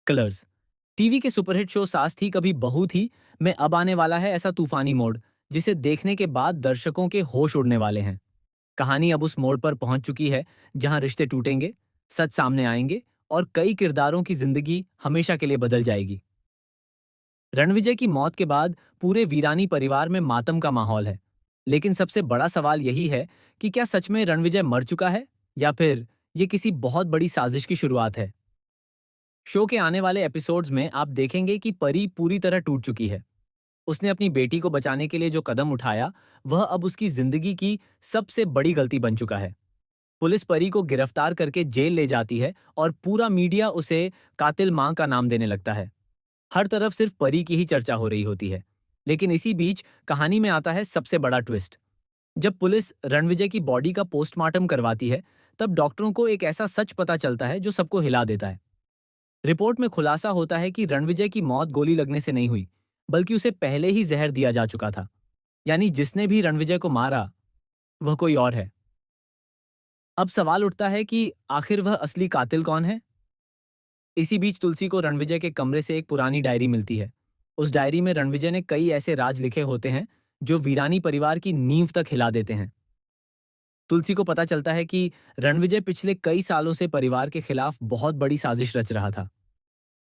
Colours. TV के superhit show सास थी कभी बहू थी में अब आने वाला है ऐसा तूफानी मोड़, जिसे देखने के बाद दर्शकों के होश उड़ने वाले हैं। कहानी अब उस मोड़ पर पहुंच चुकी है जहां रिश्ते टूटेंगे, सच सामने आएंगे और कई किरदारों की जिंदगी हमेशा के लिए बदल जाएगी। रणविजय की मौत के बाद पूरे वीरानी परिवार में मातम का माहौल है। लेकिन सबसे बड़ा सवाल यही है कि क्या सच में रणविजय मर चुका है या फिर ये किसी बहुत बड़ी साजिश की शुरुआत है। शो के आने वाले एपिसोड्स में आप देखेंगे कि परी पूरी तरह टूट चुकी है। उसने अपनी बेटी को बचाने के लिए जो कदम उठाया, वह अब उसकी जिंदगी की सबसे बड़ी गलती बन चुका है। पुलिस परी को गिरफ्तार करके जेल ले जाती है और पूरा मीडिया उसे कातिल मां का नाम देने लगता है। हर तरफ सिर्फ परी की ही चर्चा हो रही होती है। लेकिन इसी बीच कहानी में आता है सबसे बड़ा ट्विस्ट। जब पुलिस रणविजय की बॉडी का पोस्टमार्टम करवाती है, तब डॉक्टरों को एक ऐसा सच पता चलता है जो सबको हिला देता है। रिपोर्ट में खुलासा होता है कि रणविजय की मौत गोली लगने से नहीं हुई, बल्कि उसे पहले ही जहर दिया जा चुका था। यानी जिसने भी रणविजय को मारा, वह कोई और है। अब सवाल उठता है कि आखिर वह असली कातिल कौन है। इसी बीच तुलसी को रणविजय के कमरे से एक पुरानी डायरी मिलती है। उस डायरी में रणविजय ने कई ऐसे राज लिखे होते हैं जो वीरानी परिवार की नींव तक हिला देते हैं। तुलसी को पता चलता है कि रणविजय पिछले कई सालों से परिवार के खिलाफ बहुत बड़ी साजिश रच रहा था।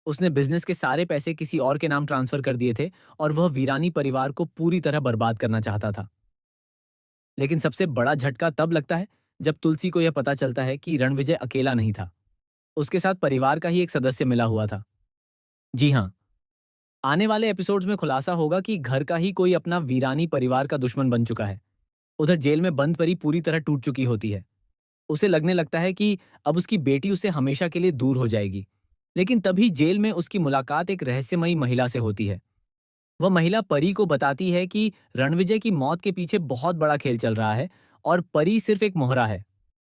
उसने बिजनेस के सारे पैसे किसी और के नाम ट्रांसफर कर दिए थे और वह वीरानी परिवार को पूरी तरह बर्बाद करना चाहता था। लेकिन सबसे बड़ा झटका तब लगता है जब तुलसी को यह पता चलता है कि रणविजय अकेला नहीं था। उसके साथ परिवार का ही एक सदस्य मिला हुआ था। जी हाँ, आने वाले एपिसोड्स में खुलासा होगा कि घर का ही कोई अपना वीरानी परिवार का दुश्मन बन चुका है। उधर जेल में बंद परी पूरी तरह टूट चुकी होती है। उसे लगने लगता है कि अब उसकी बेटी उससे हमेशा के लिए दूर हो जाएगी। लेकिन तभी जेल में उसकी मुलाकात एक रहस्यमयी महिला से होती है। वह महिला परी को बताती है कि रणविजय की मौत के पीछे बहुत बड़ा खेल चल रहा है और परी सिर्फ एक मोहरा है।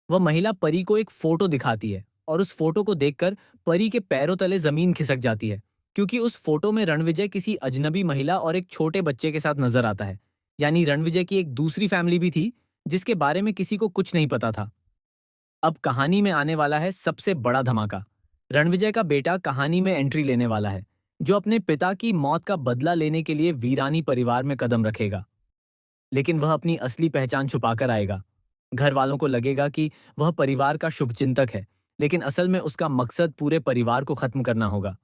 वह महिला परी को एक फोटो दिखाती है और उस फोटो को देखकर परी के पैरों तले जमीन खिसक जाती है, क्योंकि उस फोटो में रणविजय किसी अजनबी महिला और एक छोटे बच्चे के साथ नजर आता है। यानी रणविजय की एक दूसरी फैमिली भी थी जिसके बारे में किसी को कुछ नहीं पता था। अब कहानी में आने वाला है सबसे बड़ा धमाका। रणविजय का बेटा कहानी में एंट्री लेने वाला है, जो अपने पिता की मौत का बदला लेने के लिए वीरानी परिवार में कदम रखेगा। लेकिन वह अपनी असली पहचान छुपाकर आएगा। घर वालों को लगेगा कि वह परिवार का शुभचिंतक है, लेकिन असल में उसका मकसद पूरे परिवार को खत्म करना होगा।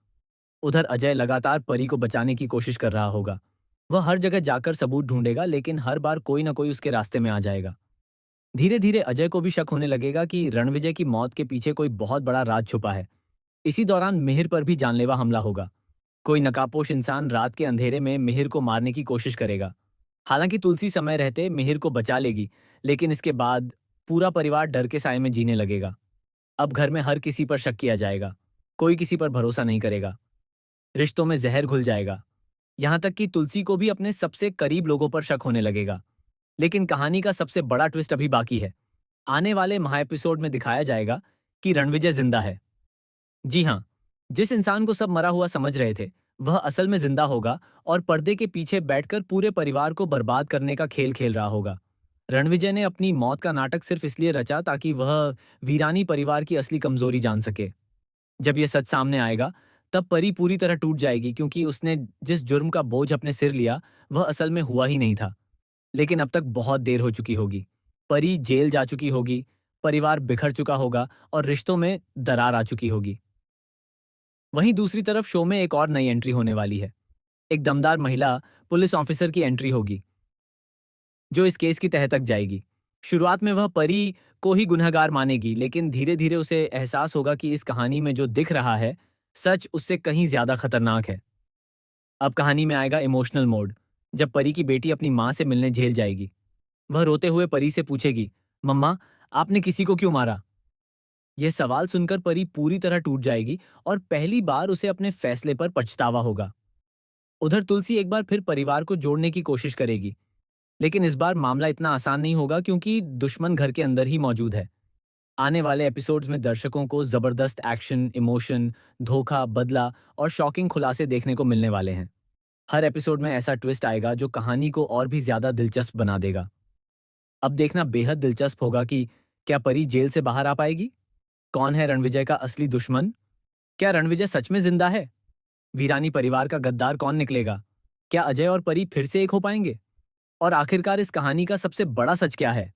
उधर अजय लगातार परी को बचाने की कोशिश कर रहा होगा। वह हर जगह जाकर सबूत ढूंढेगा, लेकिन हर बार कोई ना कोई उसके रास्ते में आ जाएगा। धीरे धीरे अजय को भी शक होने लगेगा कि रणविजय की मौत के पीछे कोई बहुत बड़ा राज छुपा है। इसी दौरान मिहिर पर भी जानलेवा हमला होगा। कोई नकाबपोश इंसान रात के अंधेरे में मिहिर को मारने की कोशिश करेगा। हालांकि तुलसी समय रहते मिहिर को बचा लेगी, लेकिन इसके बाद पूरा परिवार डर के साए में जीने लगेगा। अब घर में हर किसी पर शक किया जाएगा। कोई किसी पर भरोसा नहीं करेगा। रिश्तों में जहर घुल जाएगा। यहां तक कि तुलसी को भी अपने सबसे करीब लोगों पर शक होने लगेगा। लेकिन कहानी का सबसे बड़ा ट्विस्ट अभी बाकी है। आने वाले महा एपिसोड में दिखाया जाएगा कि रणविजय जिंदा है। जी हाँ, जिस इंसान को सब मरा हुआ समझ रहे थे, वह असल में जिंदा होगा और पर्दे के पीछे बैठकर पूरे परिवार को बर्बाद करने का खेल खेल रहा होगा। रणविजय ने अपनी मौत का नाटक सिर्फ इसलिए रचा ताकि वह वीरानी परिवार की असली कमजोरी जान सके। जब यह सच सामने आएगा, तब परी पूरी तरह टूट जाएगी, क्योंकि उसने जिस जुर्म का बोझ अपने सिर लिया, वह असल में हुआ ही नहीं था। लेकिन अब तक बहुत देर हो चुकी होगी। परी जेल जा चुकी होगी, परिवार बिखर चुका होगा और रिश्तों में दरार आ चुकी होगी। वहीं दूसरी तरफ शो में एक और नई एंट्री होने वाली है। एक दमदार महिला पुलिस ऑफिसर की एंट्री होगी, जो इस केस की तह तक जाएगी। शुरुआत में वह परी को ही गुनहगार मानेगी, लेकिन धीरे धीरे उसे एहसास होगा कि इस कहानी में जो दिख रहा है, सच उससे कहीं ज्यादा खतरनाक है। अब कहानी में आएगा इमोशनल मोड, जब परी की बेटी अपनी माँ से मिलने जेल जाएगी। वह रोते हुए परी से पूछेगी, मम्मा, आपने किसी को क्यों मारा? यह सवाल सुनकर परी पूरी तरह टूट जाएगी और पहली बार उसे अपने फैसले पर पछतावा होगा। उधर तुलसी एक बार फिर परिवार को जोड़ने की कोशिश करेगी, लेकिन इस बार मामला इतना आसान नहीं होगा, क्योंकि दुश्मन घर के अंदर ही मौजूद है। आने वाले एपिसोड्स में दर्शकों को जबरदस्त एक्शन, इमोशन, धोखा, बदला और शॉकिंग खुलासे देखने को मिलने वाले हैं। हर एपिसोड में ऐसा ट्विस्ट आएगा जो कहानी को और भी ज्यादा दिलचस्प बना देगा। अब देखना बेहद दिलचस्प होगा कि क्या परी जेल से बाहर आ पाएगी? कौन है रणविजय का असली दुश्मन? क्या रणविजय सच में जिंदा है? वीरानी परिवार का गद्दार कौन निकलेगा? क्या अजय और परी फिर से एक हो पाएंगे? और आखिरकार इस कहानी का सबसे बड़ा सच क्या है?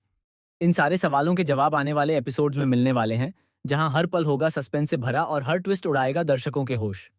इन सारे सवालों के जवाब आने वाले एपिसोड्स में मिलने वाले हैं, जहां हर पल होगा सस्पेंस से भरा और हर ट्विस्ट उड़ाएगा दर्शकों के होश।